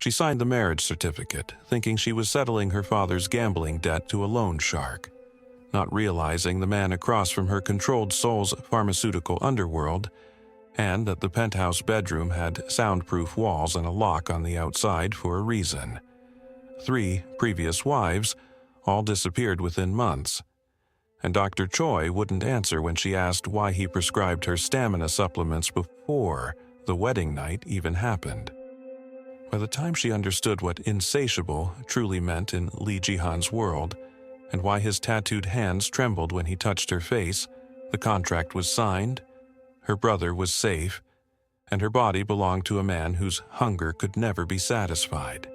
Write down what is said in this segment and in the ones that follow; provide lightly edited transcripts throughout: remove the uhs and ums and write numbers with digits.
She signed the marriage certificate, thinking she was settling her father's gambling debt to a loan shark, not realizing the man across from her controlled soul's pharmaceutical underworld, and that the penthouse bedroom had soundproof walls and a lock on the outside for a reason. 3 previous wives all disappeared within months, and Dr. Choi wouldn't answer when she asked why he prescribed her stamina supplements before the wedding night even happened. By the time she understood what insatiable truly meant in Lee Ji-han's world, and why his tattooed hands trembled when he touched her face, the contract was signed, her brother was safe, and her body belonged to a man whose hunger could never be satisfied.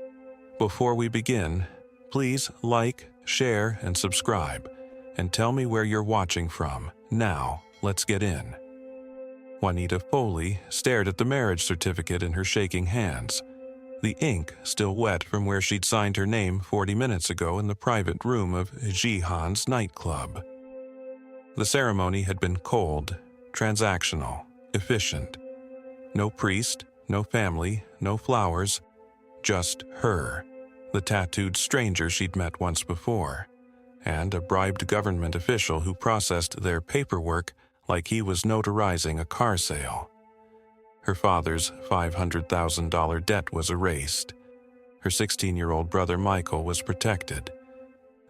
Before we begin, please like, share, and subscribe, and tell me where you're watching from. Now, let's get in. Juanita Foley stared at the marriage certificate in her shaking hands, the ink still wet from where she'd signed her name 40 minutes ago in the private room of Ji-han's nightclub. The ceremony had been cold, transactional, efficient. No priest, no family, no flowers, just her, the tattooed stranger she'd met once before, and a bribed government official who processed their paperwork like he was notarizing a car sale. Her father's $500,000 debt was erased. Her 16-year-old brother Michael was protected.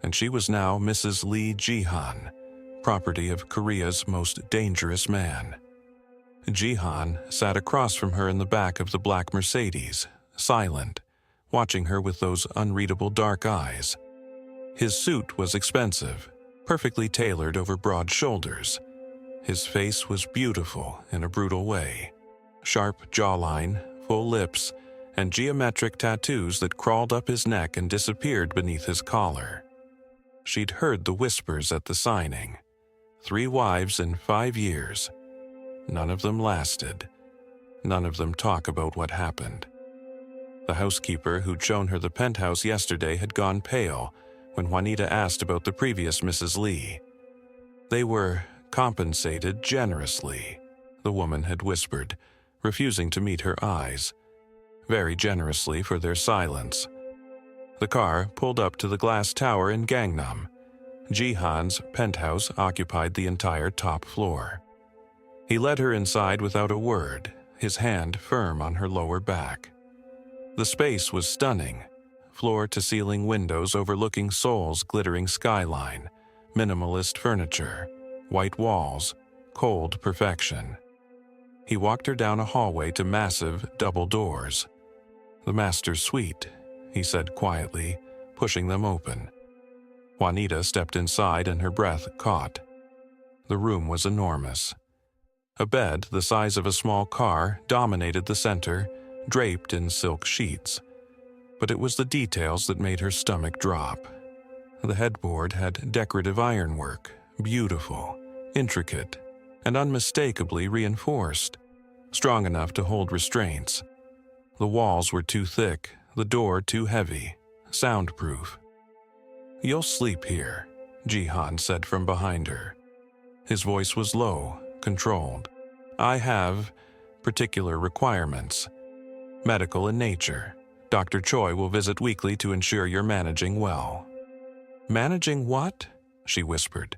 And she was now Mrs. Lee Ji-han, property of Korea's most dangerous man. Ji-han sat across from her in the back of the black Mercedes, silent, watching her with those unreadable dark eyes. His suit was expensive, perfectly tailored over broad shoulders. His face was beautiful in a brutal way. Sharp jawline, full lips, and geometric tattoos that crawled up his neck and disappeared beneath his collar. She'd heard the whispers at the signing. 3 wives in 5 years. None of them lasted. None of them talk about what happened. The housekeeper who'd shown her the penthouse yesterday had gone pale when Juanita asked about the previous Mrs. Lee. They were compensated generously, the woman had whispered, refusing to meet her eyes, very generously for their silence. The car pulled up to the glass tower in Gangnam. Ji-han's penthouse occupied the entire top floor. He led her inside without a word, his hand firm on her lower back. The space was stunning, floor-to-ceiling windows overlooking Seoul's glittering skyline, minimalist furniture, white walls, cold perfection. He walked her down a hallway to massive double doors. "The master's suite," he said quietly, pushing them open. Juanita stepped inside and her breath caught. The room was enormous. A bed the size of a small car dominated the center, draped in silk sheets. But it was the details that made her stomach drop. The headboard had decorative ironwork, beautiful, intricate, and unmistakably reinforced, strong enough to hold restraints. The walls were too thick, the door too heavy, soundproof. "You'll sleep here," Ji-han said from behind her. His voice was low, controlled. "I have particular requirements. Medical in nature. Dr. Choi will visit weekly to ensure you're managing well." "Managing what?" she whispered.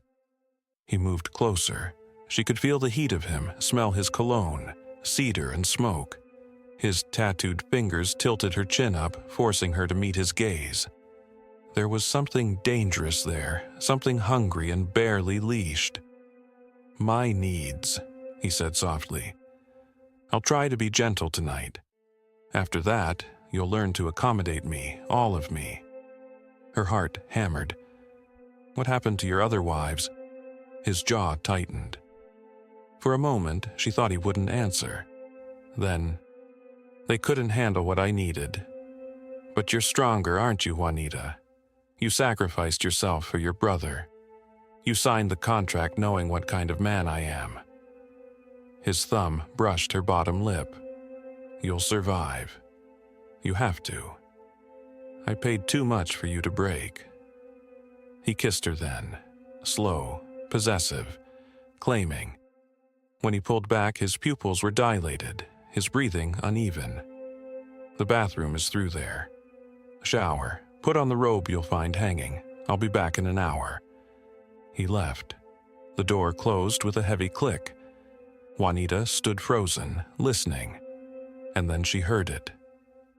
He moved closer. She could feel the heat of him, smell his cologne, cedar and smoke. His tattooed fingers tilted her chin up, forcing her to meet his gaze. There was something dangerous there, something hungry and barely leashed. "My needs," he said softly. "I'll try to be gentle tonight. After that, you'll learn to accommodate me, all of me." Her heart hammered. "What happened to your other wives?" His jaw tightened. For a moment, she thought he wouldn't answer. Then, "They couldn't handle what I needed. But you're stronger, aren't you, Juanita? You sacrificed yourself for your brother. You signed the contract knowing what kind of man I am." His thumb brushed her bottom lip. "You'll survive. You have to. I paid too much for you to break." He kissed her then, slow, possessive, claiming. When he pulled back, his pupils were dilated, his breathing uneven. The bathroom is through there. Shower. Put on the robe you'll find hanging. I'll be back in an hour." He left. The door closed with a heavy click. Juanita stood frozen, listening. And then she heard it.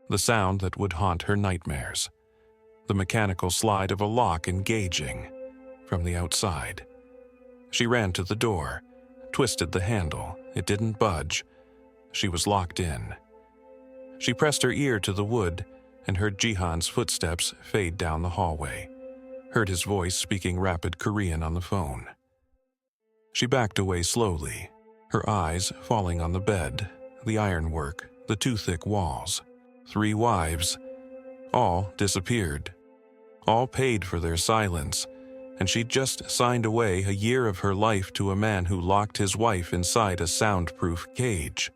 The sound that would haunt her nightmares. The mechanical slide of a lock engaging from the outside. She ran to the door, twisted the handle. It didn't budge. She was locked in. She pressed her ear to the wood and heard Jihan's footsteps fade down the hallway, heard his voice speaking rapid Korean on the phone. She backed away slowly, her eyes falling on the bed, the ironwork, the too thick walls. 3 wives. All disappeared. All paid for their silence, and she'd just signed away a year of her life to a man who locked his wife inside a soundproof cage.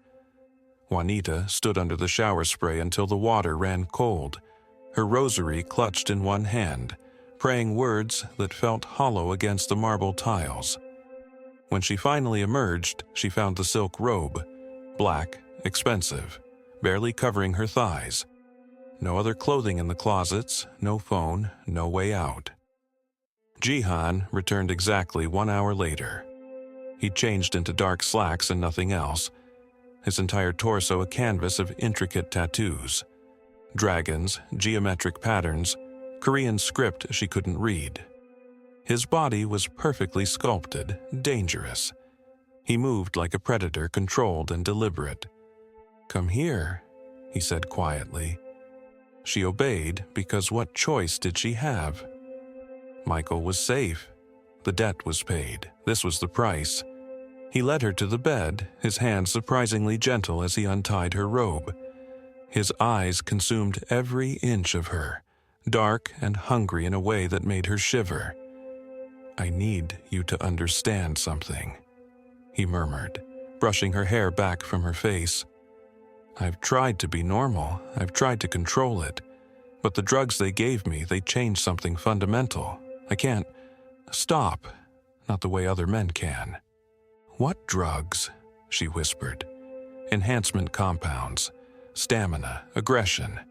Juanita stood under the shower spray until the water ran cold, her rosary clutched in one hand, praying words that felt hollow against the marble tiles. When she finally emerged, she found the silk robe, black, expensive, barely covering her thighs. No other clothing in the closets, no phone, no way out. Jihan returned exactly 1 hour later. He'd changed into dark slacks and nothing else, his entire torso a canvas of intricate tattoos. Dragons, geometric patterns, Korean script she couldn't read. His body was perfectly sculpted, dangerous. He moved like a predator, controlled and deliberate. "Come here," he said quietly. She obeyed because what choice did she have? Michael was safe. The debt was paid. This was the price. He led her to the bed, his hand surprisingly gentle as he untied her robe. His eyes consumed every inch of her, dark and hungry in a way that made her shiver. "I need you to understand something," he murmured, brushing her hair back from her face. "I've tried to be normal, I've tried to control it, but the drugs they gave me, they changed something fundamental. I can't stop, not the way other men can." "What drugs?" she whispered. "Enhancement compounds, stamina, aggression.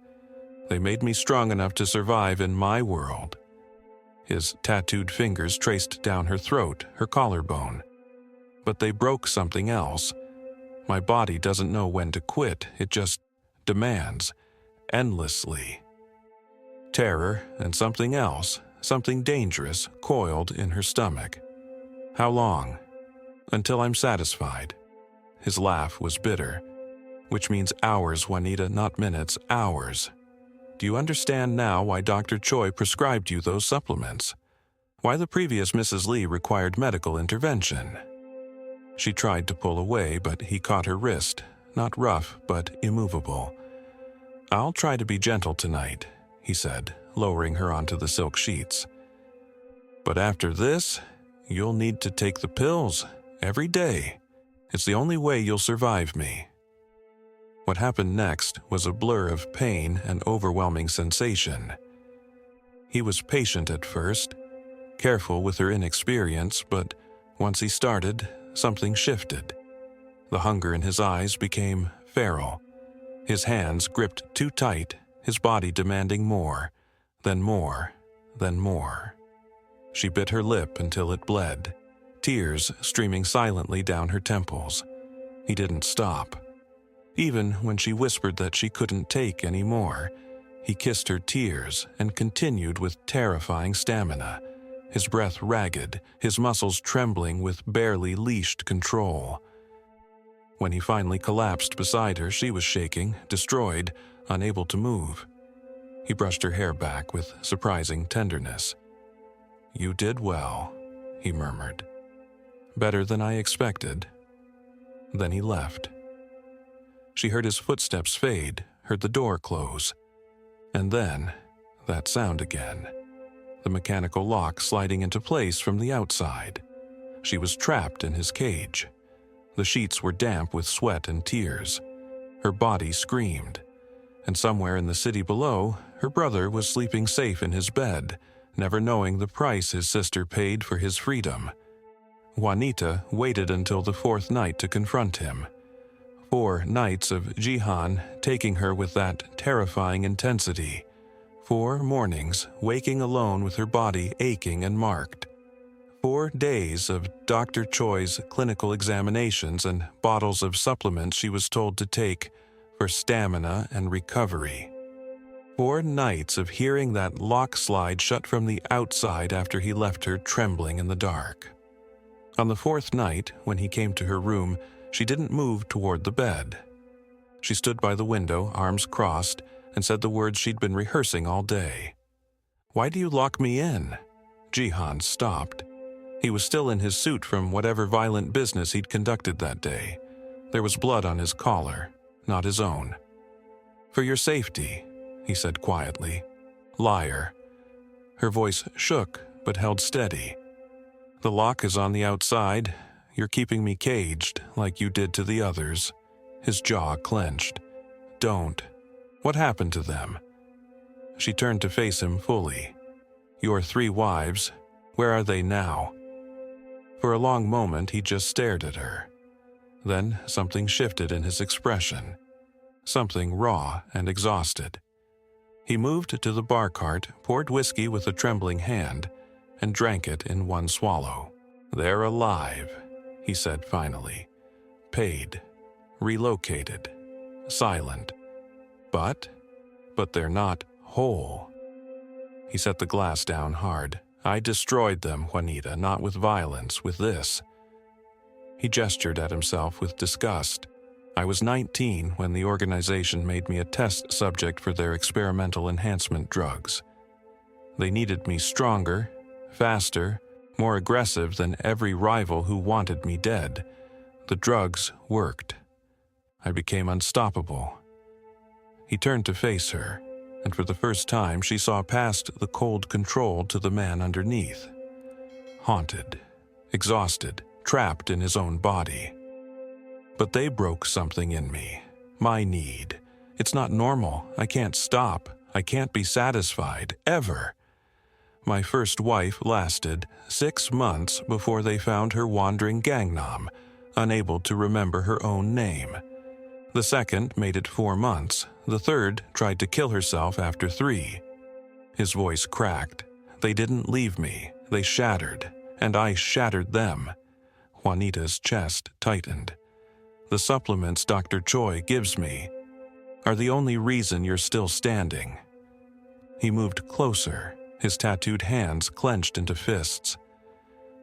They made me strong enough to survive in my world." His tattooed fingers traced down her throat, her collarbone. "But they broke something else. My body doesn't know when to quit, it just demands, endlessly." Terror and something else, something dangerous, coiled in her stomach. "How long?" "Until I'm satisfied." His laugh was bitter. "Which means hours, Juanita, not minutes, hours. Do you understand now why Dr. Choi prescribed you those supplements? Why the previous Mrs. Lee required medical intervention?" She tried to pull away, but he caught her wrist, not rough, but immovable. "I'll try to be gentle tonight," he said, lowering her onto the silk sheets. "But after this, you'll need to take the pills, every day. It's the only way you'll survive me." What happened next was a blur of pain and overwhelming sensation. He was patient at first, careful with her inexperience, but once he started, something shifted. The hunger in his eyes became feral. His hands gripped too tight, his body demanding more, then more, then more. She bit her lip until it bled, tears streaming silently down her temples. He didn't stop. Even when she whispered that she couldn't take any more, he kissed her tears and continued with terrifying stamina, his breath ragged, his muscles trembling with barely leashed control. When he finally collapsed beside her, she was shaking, destroyed, unable to move. He brushed her hair back with surprising tenderness. "You did well," he murmured. "Better than I expected." Then he left. She heard his footsteps fade, heard the door close. And then, that sound again. The mechanical lock sliding into place from the outside. She was trapped in his cage. The sheets were damp with sweat and tears. Her body screamed. And somewhere in the city below, her brother was sleeping safe in his bed, never knowing the price his sister paid for his freedom. Juanita waited until the 4th night to confront him. 4 nights of Jihan taking her with that terrifying intensity. 4 mornings waking alone with her body aching and marked. 4 days of Dr. Choi's clinical examinations and bottles of supplements she was told to take for stamina and recovery. 4 nights of hearing that lock slide shut from the outside after he left her trembling in the dark. On the 4th night, when he came to her room, she didn't move toward the bed. She stood by the window, arms crossed, and said the words she'd been rehearsing all day. "Why do you lock me in?" Jihan stopped. He was still in his suit from whatever violent business he'd conducted that day. There was blood on his collar, not his own. "For your safety," he said quietly. "Liar." Her voice shook but held steady. "The lock is on the outside. You're keeping me caged, like you did to the others." His jaw clenched. "Don't. What happened to them?" She turned to face him fully. "Your 3 wives, where are they now?" For a long moment he just stared at her. Then something shifted in his expression. Something raw and exhausted. He moved to the bar cart, poured whiskey with a trembling hand, and drank it in one swallow. "They're alive," he said finally. "Paid. Relocated. Silent. But they're not whole." He set the glass down hard. "I destroyed them, Juanita, not with violence, with this." He gestured at himself with disgust. "I was 19 when the organization made me a test subject for their experimental enhancement drugs. They needed me stronger, faster, more aggressive than every rival who wanted me dead. The drugs worked. I became unstoppable." He turned to face her, and for the first time she saw past the cold control to the man underneath. Haunted, exhausted, trapped in his own body. "But they broke something in me. My need. It's not normal. I can't stop. I can't be satisfied. Ever. My first wife lasted 6 months before they found her wandering Gangnam, unable to remember her own name. The second made it 4 months. The third tried to kill herself after 3. His voice cracked. "They didn't leave me. They shattered. And I shattered them." Juanita's chest tightened. "The supplements Dr. Choi gives me are the only reason you're still standing." He moved closer, his tattooed hands clenched into fists.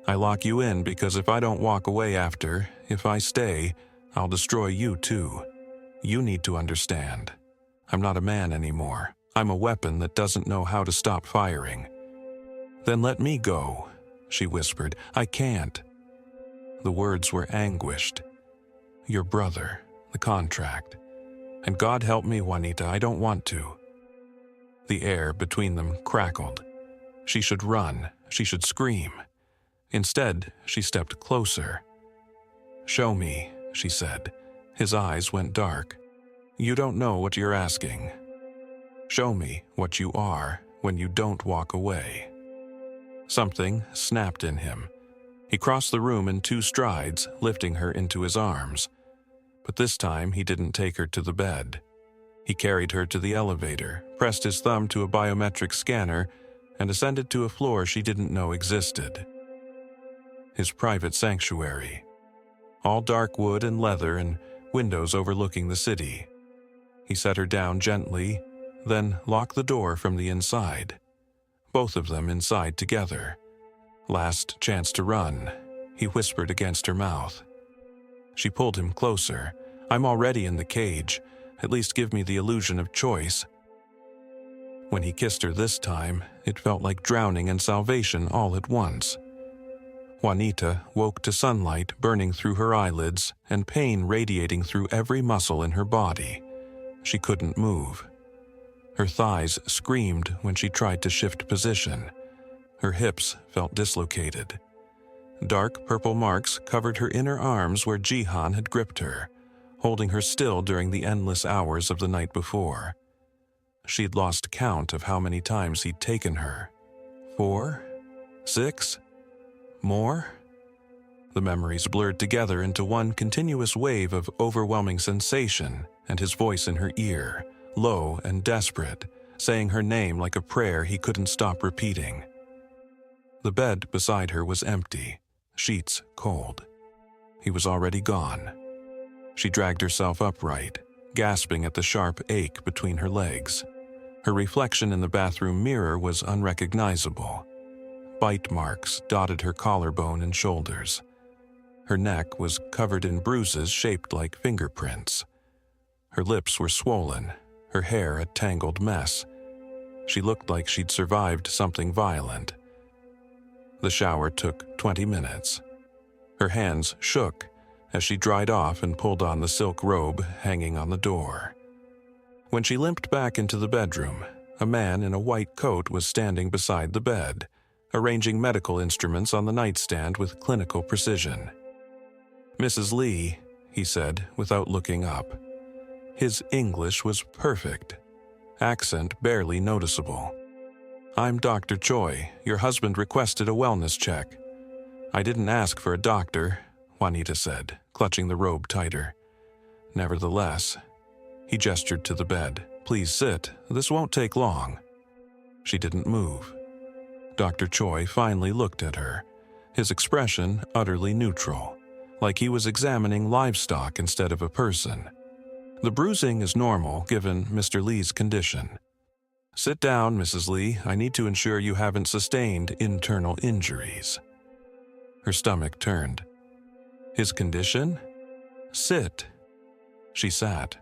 "I lock you in because if I don't walk away after, if I stay, I'll destroy you too. You need to understand. I'm not a man anymore. I'm a weapon that doesn't know how to stop firing." "Then let me go," she whispered. "I can't." The words were anguished. "Your brother, the contract. And God help me, Juanita, I don't want to." The air between them crackled. She should run. She should scream. Instead, she stepped closer. "Show me," she said. His eyes went dark. "You don't know what you're asking. Show me what you are when you don't walk away." Something snapped in him. He crossed the room in 2 strides, lifting her into his arms. But this time he didn't take her to the bed. He carried her to the elevator, pressed his thumb to a biometric scanner, and ascended to a floor she didn't know existed. His private sanctuary. All dark wood and leather and windows overlooking the city. He set her down gently, then locked the door from the inside. Both of them inside together. "Last chance to run," he whispered against her mouth. She pulled him closer. "I'm already in the cage. At least give me the illusion of choice." When he kissed her this time, it felt like drowning and salvation all at once. Juanita woke to sunlight burning through her eyelids and pain radiating through every muscle in her body. She couldn't move. Her thighs screamed when she tried to shift position. Her hips felt dislocated. Dark purple marks covered her inner arms where Jihan had gripped her, holding her still during the endless hours of the night before. She'd lost count of how many times he'd taken her. 4? 6? More? The memories blurred together into one continuous wave of overwhelming sensation, and his voice in her ear, low and desperate, saying her name like a prayer he couldn't stop repeating. The bed beside her was empty, sheets cold. He was already gone. She dragged herself upright, gasping at the sharp ache between her legs. Her reflection in the bathroom mirror was unrecognizable. Bite marks dotted her collarbone and shoulders. Her neck was covered in bruises shaped like fingerprints. Her lips were swollen, her hair a tangled mess. She looked like she'd survived something violent. The shower took 20 minutes. Her hands shook as she dried off and pulled on the silk robe hanging on the door. When she limped back into the bedroom, a man in a white coat was standing beside the bed, arranging medical instruments on the nightstand with clinical precision. "Mrs. Lee," he said without looking up. His English was perfect, accent barely noticeable. "I'm Dr. Choi. Your husband requested a wellness check." "I didn't ask for a doctor," Juanita said, clutching the robe tighter. "Nevertheless," he gestured to the bed. "Please sit. This won't take long." She didn't move. Dr. Choi finally looked at her, his expression utterly neutral, like he was examining livestock instead of a person. "The bruising is normal given Mr. Lee's condition." "Sit down, Mrs. Lee. I need to ensure you haven't sustained internal injuries." Her stomach turned. "His condition? Sit." She sat.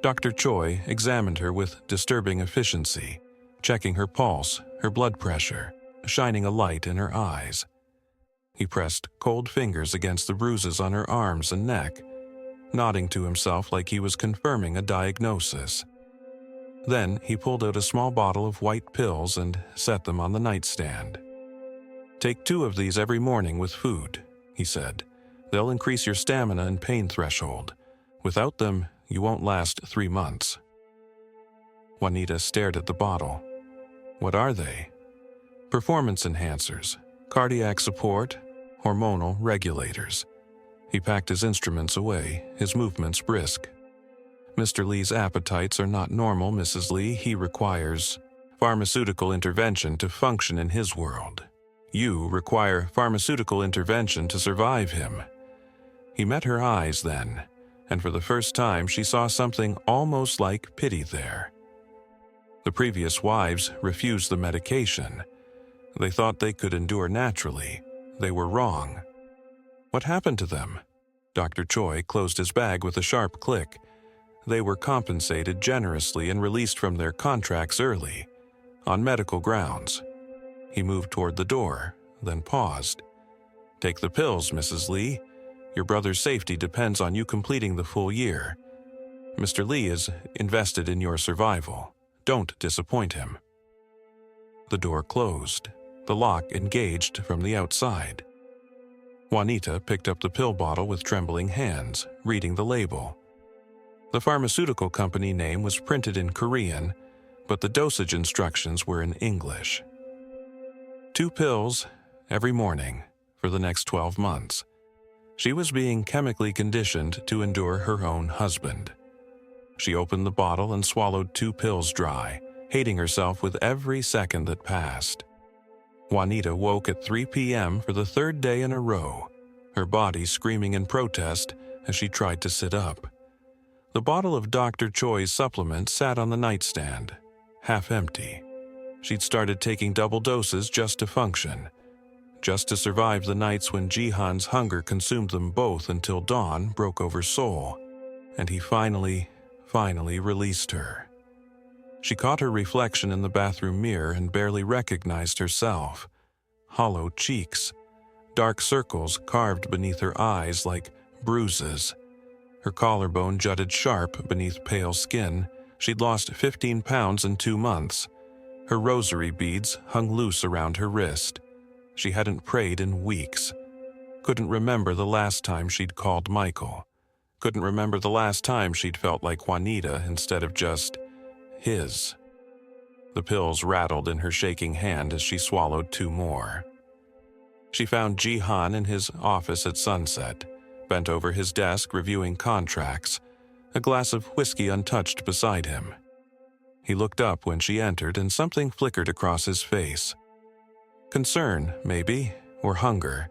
Dr. Choi examined her with disturbing efficiency, checking her pulse, her blood pressure, shining a light in her eyes. He pressed cold fingers against the bruises on her arms and neck, nodding to himself like he was confirming a diagnosis. Then he pulled out a small bottle of white pills and set them on the nightstand. "Take 2 of these every morning with food," he said. "They'll increase your stamina and pain threshold. Without them, you won't last 3 months." Juanita stared at the bottle. "What are they?" "Performance enhancers, cardiac support, hormonal regulators." He packed his instruments away, his movements brisk. "Mr. Lee's appetites are not normal, Mrs. Lee. He requires pharmaceutical intervention to function in his world. You require pharmaceutical intervention to survive him." He met her eyes then, and for the first time she saw something almost like pity there. The previous wives refused the medication. They thought they could endure naturally. They were wrong. What happened to them? Dr. Choi closed his bag with a sharp click. They were compensated generously and released from their contracts early, on medical grounds. He moved toward the door, then paused. "Take the pills, Mrs. Lee. Your brother's safety depends on you completing the full year. Mr. Lee is invested in your survival. Don't disappoint him." The door closed, the lock engaged from the outside. Juanita picked up the pill bottle with trembling hands, reading the label. The pharmaceutical company name was printed in Korean, but the dosage instructions were in English. 2 pills every morning for the next 12 months. She was being chemically conditioned to endure her own husband. She opened the bottle and swallowed 2 pills dry, hating herself with every second that passed. Juanita woke at 3 p.m. for the 3rd day in a row, her body screaming in protest as she tried to sit up. The bottle of Dr. Choi's supplement sat on the nightstand, half empty. She'd started taking double doses just to function, just to survive the nights when Jihan's hunger consumed them both until dawn broke over Seoul, and he finally released her. She caught her reflection in the bathroom mirror and barely recognized herself. Hollow cheeks, dark circles carved beneath her eyes like bruises. Her collarbone jutted sharp beneath pale skin. She'd lost 15 pounds in 2 months. Her rosary beads hung loose around her wrist. She hadn't prayed in weeks. Couldn't remember the last time she'd called Michael. Couldn't remember the last time she'd felt like Juanita instead of just his. The pills rattled in her shaking hand as she swallowed 2 more. She found Ji-han in his office at sunset, bent over his desk reviewing contracts, a glass of whiskey untouched beside him. He looked up when she entered and something flickered across his face. Concern, maybe, or hunger.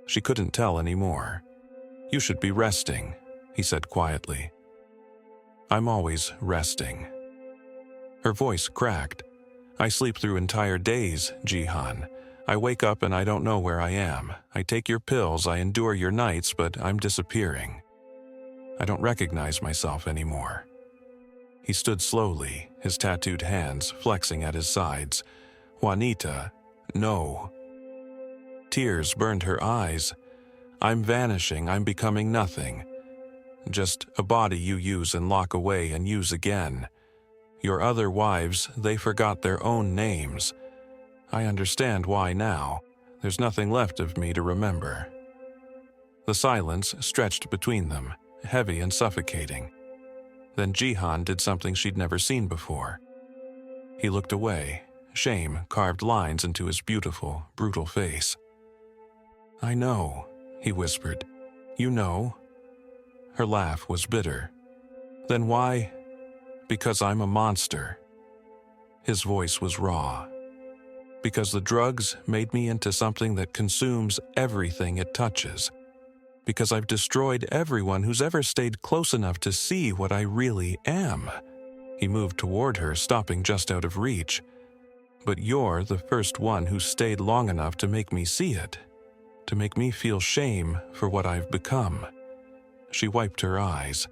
She couldn't tell anymore. "You should be resting," he said quietly. "I'm always resting." Her voice cracked. "I sleep through entire days, Ji-han. I wake up and I don't know where I am. I take your pills, I endure your nights, but I'm disappearing. I don't recognize myself anymore." He stood slowly, his tattooed hands flexing at his sides. "Juanita, no." Tears burned her eyes. "I'm vanishing, I'm becoming nothing. Just a body you use and lock away and use again. Your other wives, they forgot their own names. I understand why now. There's nothing left of me to remember." The silence stretched between them, heavy and suffocating. Then Ji-han did something she'd never seen before. He looked away, shame carved lines into his beautiful, brutal face. "I know," he whispered. "You know?" Her laugh was bitter. "Then why?" "Because I'm a monster." His voice was raw. "Because the drugs made me into something that consumes everything it touches. Because I've destroyed everyone who's ever stayed close enough to see what I really am." He moved toward her, stopping just out of reach. "But you're the first one who stayed long enough to make me see it, to make me feel shame for what I've become." She wiped her eyes.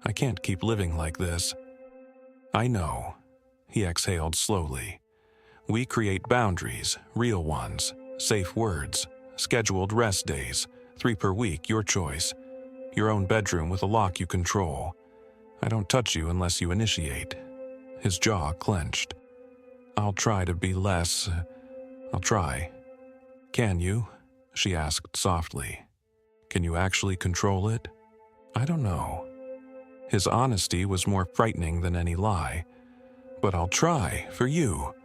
"I can't keep living like this." "I know," he exhaled slowly. "We create boundaries, real ones, safe words, scheduled rest days, 3 per week, your choice. Your own bedroom with a lock you control. I don't touch you unless you initiate." His jaw clenched. "I'll try to be less. I'll try." "Can you?" she asked softly. "Can you actually control it?" "I don't know." His honesty was more frightening than any lie. "But I'll try, for you."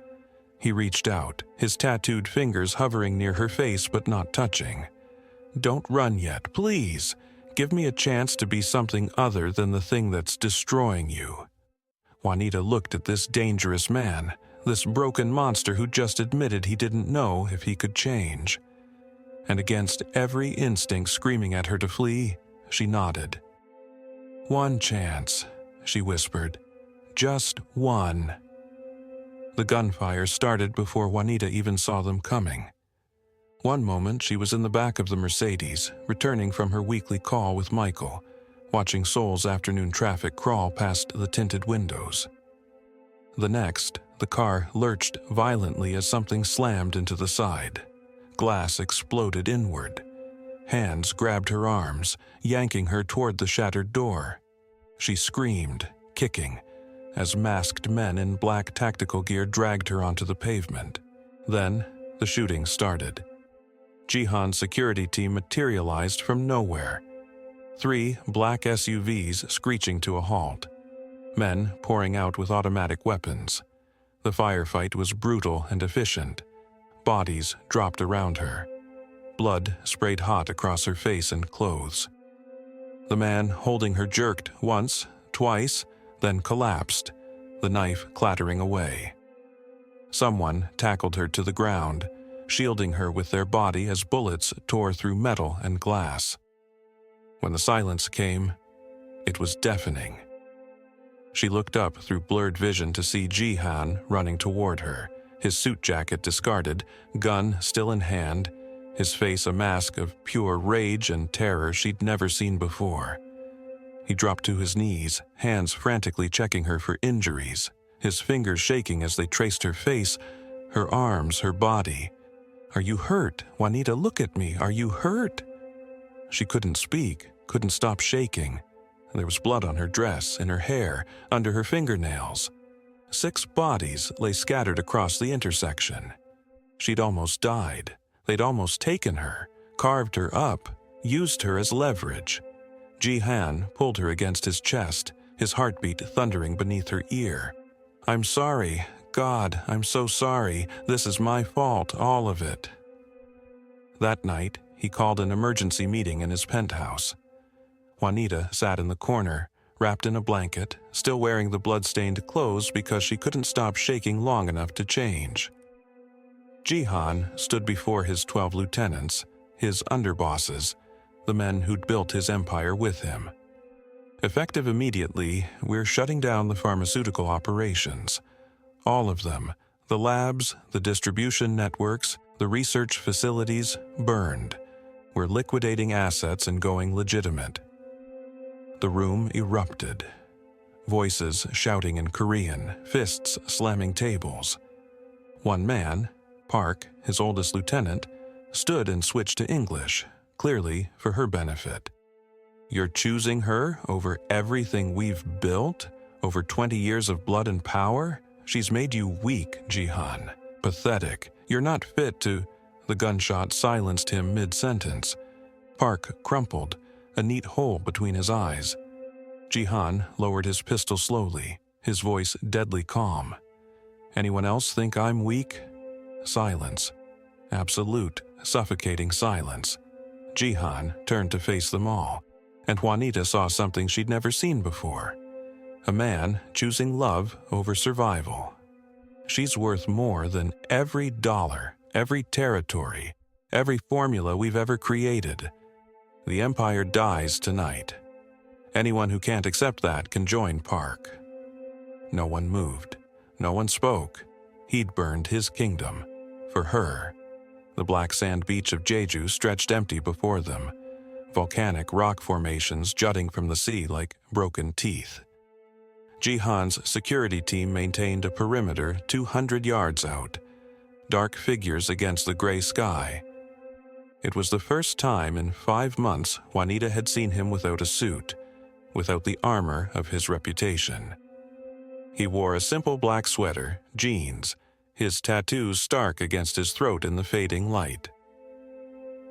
He reached out, his tattooed fingers hovering near her face but not touching. "Don't run yet, please. Give me a chance to be something other than the thing that's destroying you." Juanita looked at this dangerous man, this broken monster who just admitted he didn't know if he could change. And against every instinct screaming at her to flee, she nodded. "One chance," she whispered. "Just one." The gunfire started before Juanita even saw them coming. One moment she was in the back of the Mercedes, returning from her weekly call with Michael, watching Seoul's afternoon traffic crawl past the tinted windows. The next, the car lurched violently as something slammed into the side. Glass exploded inward. Hands grabbed her arms, yanking her toward the shattered door. She screamed, kicking, as masked men in black tactical gear dragged her onto the pavement. Then, the shooting started. Ji-han's security team materialized from nowhere. 3 black SUVs screeching to a halt. Men pouring out with automatic weapons. The firefight was brutal and efficient. Bodies dropped around her. Blood sprayed hot across her face and clothes. The man holding her jerked once, twice, then collapsed, the knife clattering away. Someone tackled her to the ground, shielding her with their body as bullets tore through metal and glass. When the silence came, it was deafening. She looked up through blurred vision to see Ji-han running toward her, his suit jacket discarded, gun still in hand, his face a mask of pure rage and terror she'd never seen before. He dropped to his knees, hands frantically checking her for injuries, his fingers shaking as they traced her face, her arms, her body. "Are you hurt? Juanita, look at me. Are you hurt?" She couldn't speak, couldn't stop shaking. There was blood on her dress, in her hair, under her fingernails. 6 bodies lay scattered across the intersection. She'd almost died. They'd almost taken her, carved her up, used her as leverage. Ji-han pulled her against his chest, his heartbeat thundering beneath her ear. "I'm sorry. God, I'm so sorry. This is my fault, all of it." That night, he called an emergency meeting in his penthouse. Juanita sat in the corner, wrapped in a blanket, still wearing the blood-stained clothes because she couldn't stop shaking long enough to change. Jihan stood before his 12 lieutenants, his underbosses, the men who'd built his empire with him. Effective immediately, we're shutting down the pharmaceutical operations. All of them, the labs, the distribution networks, the research facilities, burned. We're liquidating assets and going legitimate. The room erupted. Voices shouting in Korean, fists slamming tables. One man, Park, his oldest lieutenant, stood and switched to English, clearly for her benefit. You're choosing her over everything we've built? Over 20 years of blood and power? She's made you weak, Jihan. Pathetic. You're not fit to... The gunshot silenced him mid-sentence. Park crumpled, a neat hole between his eyes. Jihan lowered his pistol slowly, his voice deadly calm. Anyone else think I'm weak? Silence. Absolute, suffocating silence. Jihan turned to face them all, and Juanita saw something she'd never seen before. A man choosing love over survival. She's worth more than every dollar, every territory, every formula we've ever created. The Empire dies tonight. Anyone who can't accept that can join Park. No one moved. No one spoke. He'd burned his kingdom. For her. The black sand beach of Jeju stretched empty before them, volcanic rock formations jutting from the sea like broken teeth. Jihan's security team maintained a perimeter 200 yards out, dark figures against the gray sky. It was the first time in 5 months Juanita had seen him without a suit, without the armor of his reputation. He wore a simple black sweater, jeans, his tattoos stark against his throat in the fading light.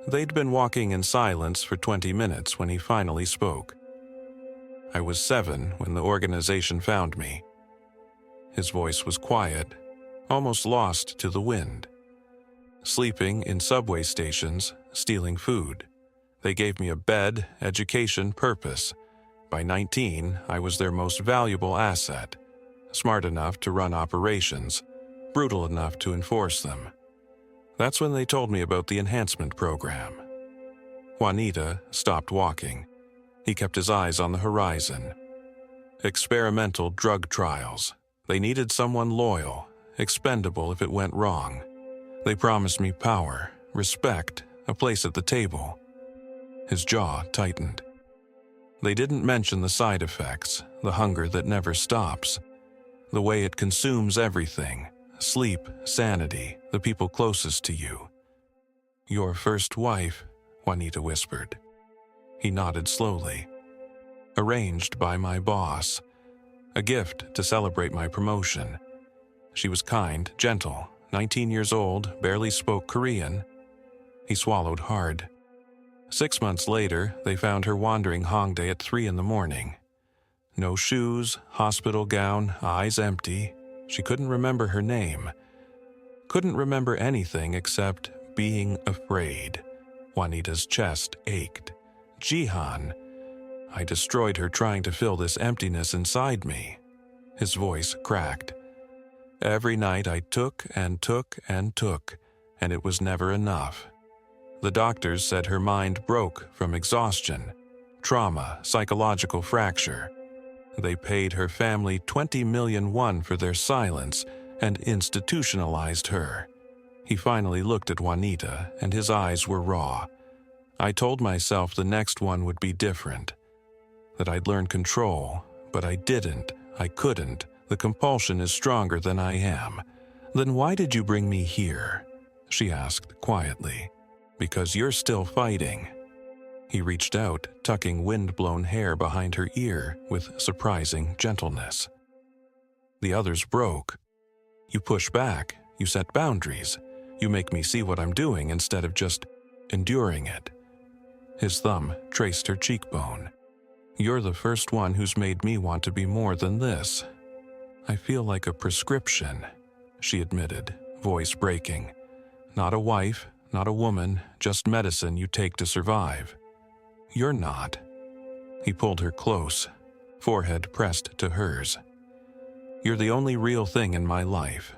They'd been walking in silence for 20 minutes when he finally spoke. I was 7 when the organization found me. His voice was quiet, almost lost to the wind. Sleeping in subway stations, stealing food. They gave me a bed, education, purpose. By 19, I was their most valuable asset. Smart enough to run operations, brutal enough to enforce them. That's when they told me about the enhancement program. Juanita stopped walking. He kept his eyes on the horizon. Experimental drug trials. They needed someone loyal, expendable if it went wrong. They promised me power, respect, a place at the table. His jaw tightened. They didn't mention the side effects, the hunger that never stops, the way it consumes everything. Sleep, sanity, the people closest to you. Your first wife, Juanita whispered. He nodded slowly. Arranged by my boss. A gift to celebrate my promotion. She was kind, gentle, 19 years old, barely spoke Korean. He swallowed hard. 6 months later, they found her wandering Hongdae at 3 a.m. No shoes, hospital gown, eyes empty. She couldn't remember her name. Couldn't remember anything except being afraid. Juanita's chest ached. Jihan. I destroyed her trying to fill this emptiness inside me. His voice cracked. Every night I took and took and took, and it was never enough. The doctors said her mind broke from exhaustion, trauma, psychological fracture. They paid her family 20 million won for their silence and institutionalized her. He finally looked at Juanita, and his eyes were raw. I told myself the next one would be different, that I'd learn control, but I didn't, I couldn't. The compulsion is stronger than I am. Then why did you bring me here? She asked quietly. Because you're still fighting. He reached out, tucking wind-blown hair behind her ear with surprising gentleness. The others broke. You push back, you set boundaries, you make me see what I'm doing instead of just enduring it. His thumb traced her cheekbone. You're the first one who's made me want to be more than this. I feel like a prescription, she admitted, voice breaking. Not a wife, not a woman, just medicine you take to survive. You're not. He pulled her close, forehead pressed to hers. You're the only real thing in my life.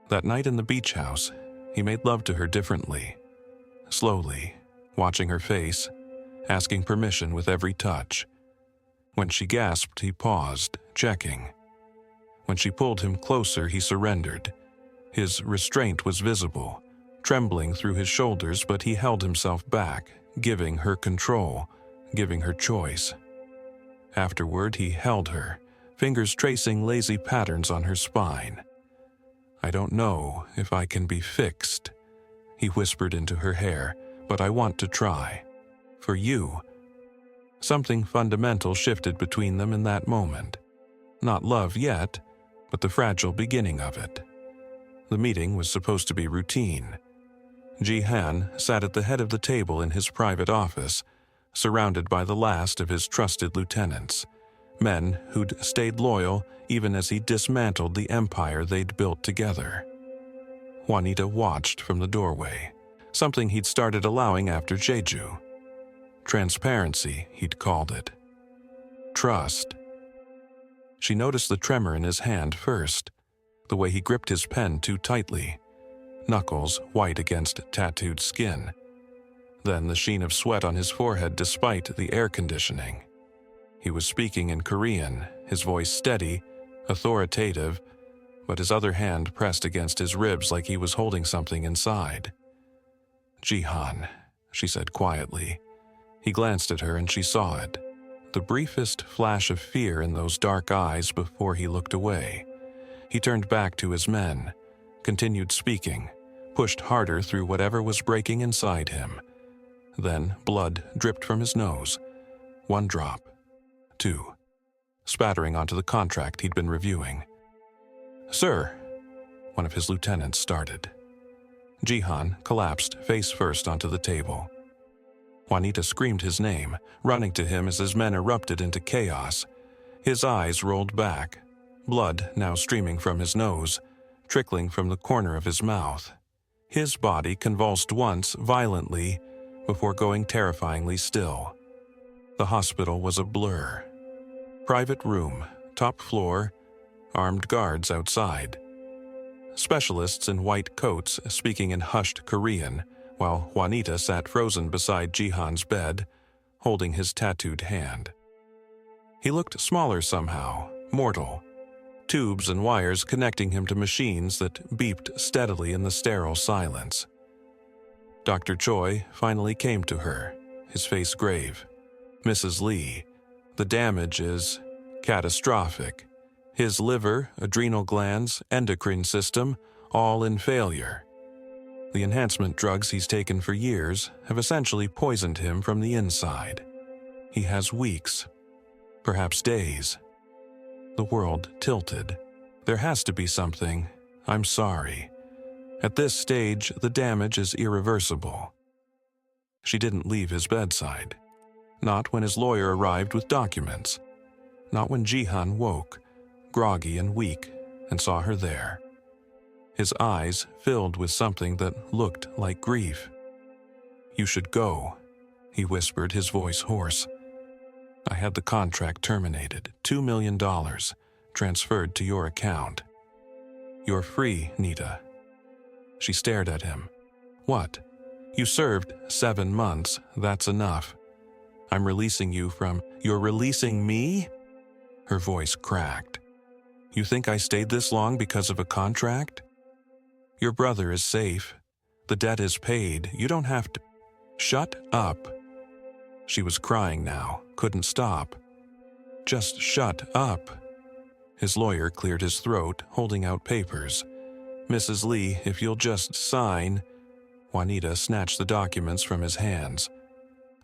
That night in the beach house, he made love to her differently, slowly, watching her face, asking permission with every touch. When she gasped, he paused, checking. When she pulled him closer, he surrendered. His restraint was visible, trembling through his shoulders, but he held himself back, giving her control, giving her choice. Afterward, he held her, fingers tracing lazy patterns on her spine. I don't know if I can be fixed, he whispered into her hair, but I want to try. For you. Something fundamental shifted between them in that moment. Not love yet, but the fragile beginning of it. The meeting was supposed to be routine. Ji-han sat at the head of the table in his private office, surrounded by the last of his trusted lieutenants, men who'd stayed loyal even as he dismantled the empire they'd built together. Juanita watched from the doorway, something he'd started allowing after Jeju. Transparency, he'd called it. Trust. She noticed the tremor in his hand first, the way he gripped his pen too tightly, knuckles white against tattooed skin. Then the sheen of sweat on his forehead despite the air conditioning. He was speaking in Korean, his voice steady, authoritative, but his other hand pressed against his ribs like he was holding something inside. Ji-han, she said quietly. He glanced at her and she saw it, the briefest flash of fear in those dark eyes before he looked away. He turned back to his men, continued speaking, pushed harder through whatever was breaking inside him. Then blood dripped from his nose. 1 drop. 2. Spattering onto the contract he'd been reviewing. Sir, one of his lieutenants started. Ji-han collapsed face first onto the table. Juanita screamed his name, running to him as his men erupted into chaos. His eyes rolled back, blood now streaming from his nose, trickling from the corner of his mouth. His body convulsed once violently before going terrifyingly still. The hospital was a blur. Private room, top floor, armed guards outside. Specialists in white coats speaking in hushed Korean, while Juanita sat frozen beside Ji-han's bed, holding his tattooed hand. He looked smaller somehow, mortal. Tubes and wires connecting him to machines that beeped steadily in the sterile silence. Dr. Choi finally came to her, his face grave. Mrs. Lee, the damage is catastrophic. His liver, adrenal glands, endocrine system, all in failure. The enhancement drugs he's taken for years have essentially poisoned him from the inside. He has weeks, perhaps days. The world tilted. There has to be something. I'm sorry. At this stage, the damage is irreversible. She didn't leave his bedside. Not when his lawyer arrived with documents. Not when Ji-han woke, groggy and weak, and saw her there. His eyes filled with something that looked like grief. You should go, he whispered, his voice hoarse. I had the contract terminated, $2 million, transferred to your account. You're free, Nita. She stared at him. What? You served 7 months, that's enough. I'm releasing you from... You're releasing me? Her voice cracked. You think I stayed this long because of a contract? Your brother is safe. The debt is paid. You don't have to... Shut up. She was crying now, couldn't stop. Just shut up. His lawyer cleared his throat, holding out papers. Mrs. Lee, if you'll just sign... Juanita snatched the documents from his hands.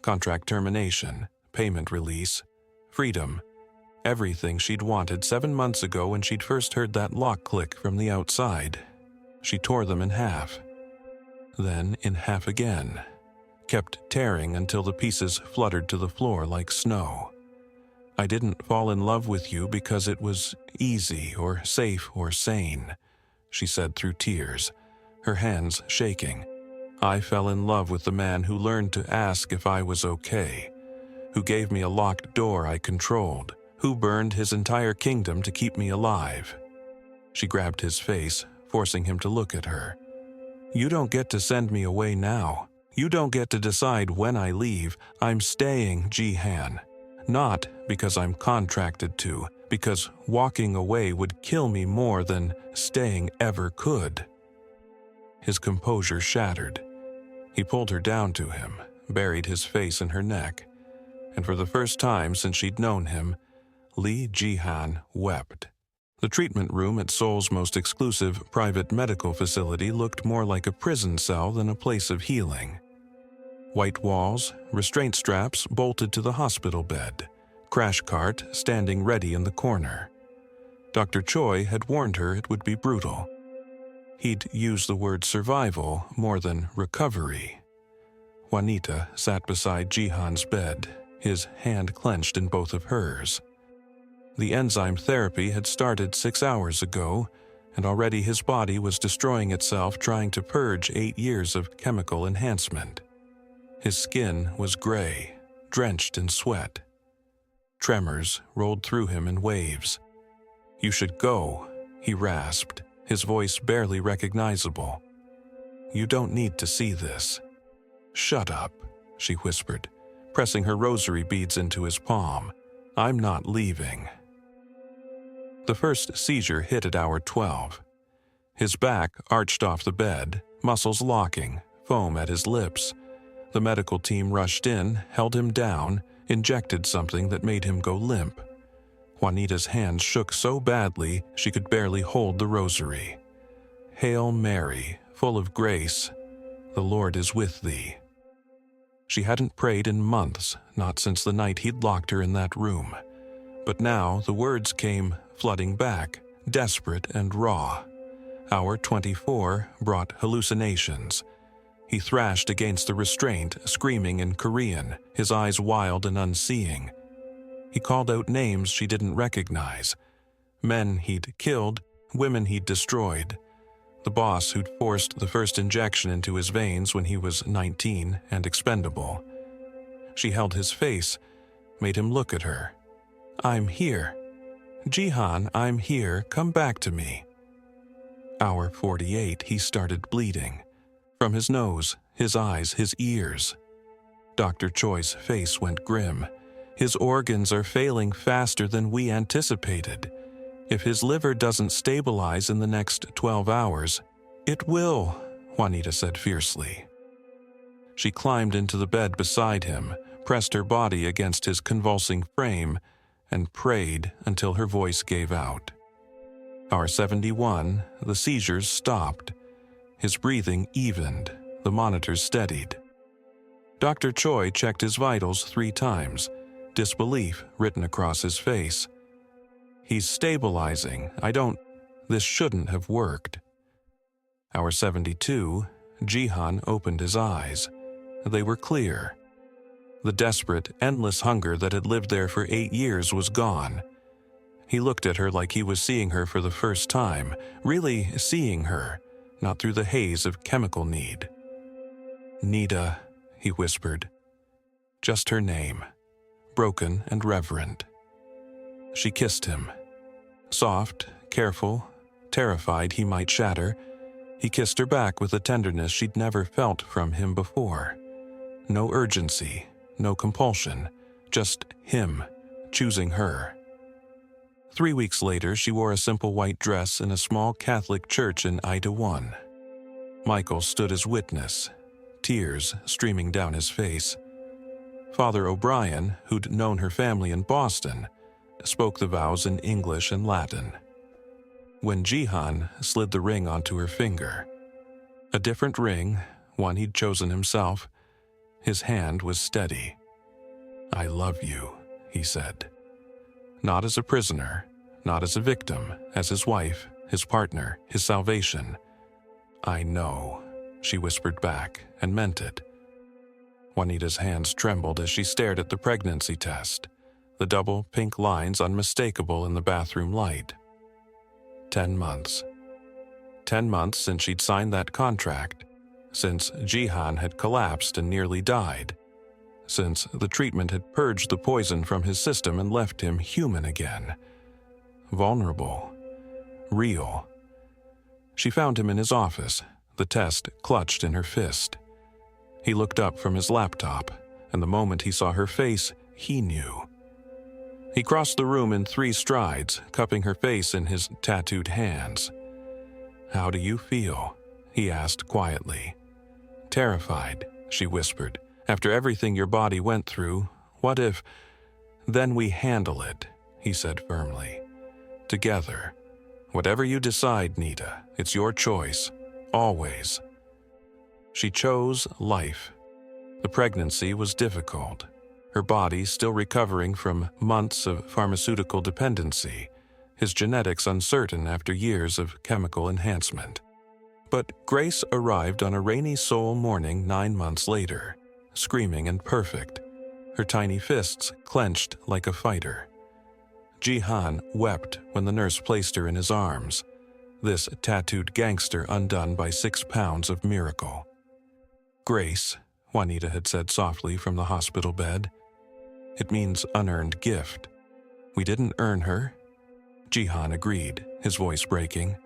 Contract termination, payment release, freedom. Everything she'd wanted 7 months ago when she'd first heard that lock click from the outside. She tore them in half. Then in half again. Kept tearing until the pieces fluttered to the floor like snow. I didn't fall in love with you because it was easy or safe or sane, she said through tears, her hands shaking. I fell in love with the man who learned to ask if I was okay, who gave me a locked door I controlled, who burned his entire kingdom to keep me alive. She grabbed his face, forcing him to look at her. You don't get to send me away now. You don't get to decide when I leave. I'm staying, Jihan. Not because I'm contracted to, because walking away would kill me more than staying ever could. His composure shattered. He pulled her down to him, buried his face in her neck, and for the first time since she'd known him, Lee Jihan wept. The treatment room at Seoul's most exclusive private medical facility looked more like a prison cell than a place of healing. White walls, restraint straps bolted to the hospital bed, crash cart standing ready in the corner. Dr. Choi had warned her it would be brutal. He'd used the word survival more than recovery. Juanita sat beside Jihan's bed, his hand clenched in both of hers. The enzyme therapy had started 6 hours ago, and already his body was destroying itself trying to purge 8 years of chemical enhancement. His skin was gray, drenched in sweat. Tremors rolled through him in waves. You should go, he rasped, his voice barely recognizable. You don't need to see this. Shut up, she whispered, pressing her rosary beads into his palm. I'm not leaving. The first seizure hit at hour 12. His back arched off the bed, muscles locking, foam at his lips. The medical team rushed in, held him down, injected something that made him go limp. Juanita's hands shook so badly she could barely hold the rosary. Hail Mary, full of grace, the Lord is with thee. She hadn't prayed in months, not since the night he'd locked her in that room. But now the words came flooding back, desperate and raw. Hour 24 brought hallucinations. He thrashed against the restraint, screaming in Korean, his eyes wild and unseeing. He called out names she didn't recognize. Men he'd killed, women he'd destroyed. The boss who'd forced the first injection into his veins when he was 19 and expendable. She held his face, made him look at her. I'm here. Jihan, I'm here. Come back to me. Hour 48, he started bleeding. From his nose, his eyes, his ears. Dr. Choi's face went grim. His organs are failing faster than we anticipated. If his liver doesn't stabilize in the next 12 hours, it will, Juanita said fiercely. She climbed into the bed beside him, pressed her body against his convulsing frame, and prayed until her voice gave out. Hour 71, the seizures stopped. His breathing evened, the monitors steadied. Dr. Choi checked his vitals 3 times, disbelief written across his face. He's stabilizing. This shouldn't have worked. Hour 72, Jihan opened his eyes. They were clear. The desperate, endless hunger that had lived there for 8 years was gone. He looked at her like he was seeing her for the first time, really seeing her, not through the haze of chemical need. Nita, he whispered. Just her name, broken and reverent. She kissed him. Soft, careful, terrified he might shatter, he kissed her back with a tenderness she'd never felt from him before. No urgency, no compulsion, just him, choosing her. 3 weeks later, she wore a simple white dress in a small Catholic church in Itaewon. Michael stood as witness, tears streaming down his face. Father O'Brien, who'd known her family in Boston, spoke the vows in English and Latin. When Jihan slid the ring onto her finger, a different ring, one he'd chosen himself, his hand was steady. I love you, he said. Not as a prisoner, not as a victim, as his wife, his partner, his salvation. I know, she whispered back, and meant it. Juanita's hands trembled as she stared at the pregnancy test, the double pink lines unmistakable in the bathroom light. 10 months. 10 months since she'd signed that contract, since Jihan had collapsed and nearly died, since the treatment had purged the poison from his system and left him human again. Vulnerable. Real. She found him in his office, the test clutched in her fist. He looked up from his laptop, and the moment he saw her face, he knew. He crossed the room in 3 strides, cupping her face in his tattooed hands. "How do you feel?" he asked quietly. "Terrified," she whispered. "After everything your body went through, what if—" "Then we handle it," he said firmly. "Together. Whatever you decide, Nita, it's your choice. Always." She chose life. The pregnancy was difficult. Her body still recovering from months of pharmaceutical dependency, his genetics uncertain after years of chemical enhancement. But Grace arrived on a rainy Seoul morning 9 months later, screaming and perfect, her tiny fists clenched like a fighter. Jihan wept when the nurse placed her in his arms, this tattooed gangster undone by 6 pounds of miracle. "Grace," Juanita had said softly from the hospital bed. "It means unearned gift. We didn't earn her." Jihan agreed, his voice breaking.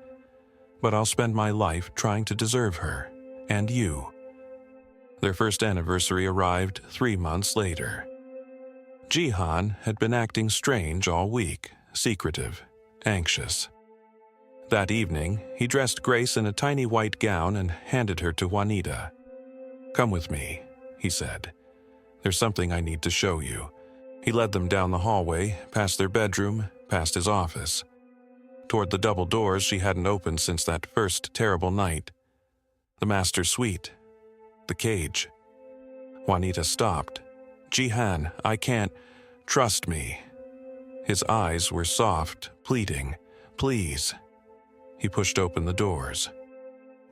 "But I'll spend my life trying to deserve her, and you." Their first anniversary arrived 3 months later. Jihan had been acting strange all week, secretive, anxious. That evening, he dressed Grace in a tiny white gown and handed her to Juanita. "Come with me," he said. "There's something I need to show you." He led them down the hallway, past their bedroom, past his office, toward the double doors she hadn't opened since that first terrible night. The master suite. The cage. Juanita stopped. "Jihan, I can't. Trust me." His eyes were soft, pleading. "Please." He pushed open the doors.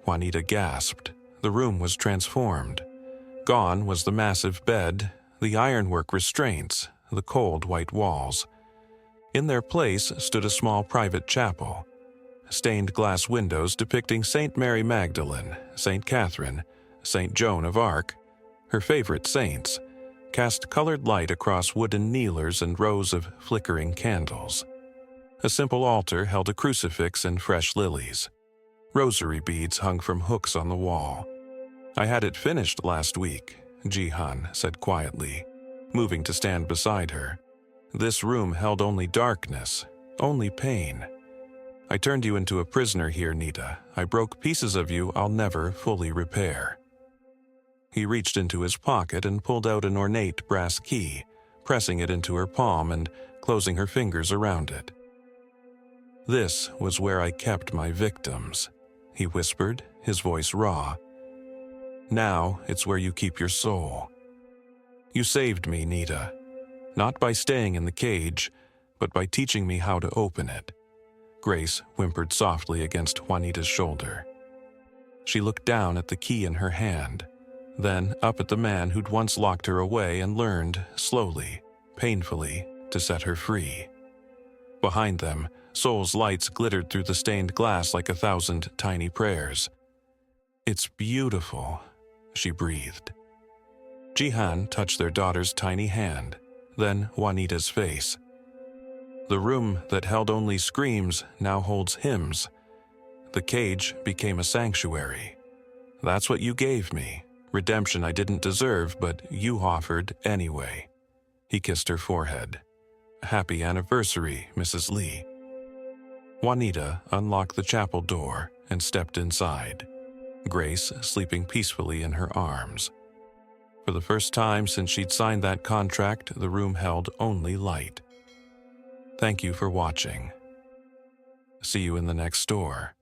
Juanita gasped. The room was transformed. Gone was the massive bed, the ironwork restraints, the cold white walls. In their place stood a small private chapel. Stained glass windows depicting Saint Mary Magdalene, Saint Catherine, Saint Joan of Arc, her favorite saints, cast colored light across wooden kneelers and rows of flickering candles. A simple altar held a crucifix and fresh lilies. Rosary beads hung from hooks on the wall. "I had it finished last week," Jihan said quietly, moving to stand beside her. "This room held only darkness, only pain. I turned you into a prisoner here, Nita. I broke pieces of you I'll never fully repair." He reached into his pocket and pulled out an ornate brass key, pressing it into her palm and closing her fingers around it. "This was where I kept my victims," he whispered, his voice raw. "Now it's where you keep your soul. You saved me, Nita, not by staying in the cage, but by teaching me how to open it." Grace whimpered softly against Juanita's shoulder. She looked down at the key in her hand, then up at the man who'd once locked her away and learned, slowly, painfully, to set her free. Behind them, Seoul's lights glittered through the stained glass like 1,000 tiny prayers. "It's beautiful," she breathed. Jihan touched their daughter's tiny hand, then Juanita's face. The room that held only screams now holds hymns. The cage became a sanctuary. "That's what you gave me, redemption I didn't deserve, but you offered anyway." He kissed her forehead. "Happy anniversary, Mrs. Lee." Juanita unlocked the chapel door and stepped inside, Grace sleeping peacefully in her arms. For the first time since she'd signed that contract, the room held only light. Thank you for watching. See you in the next store.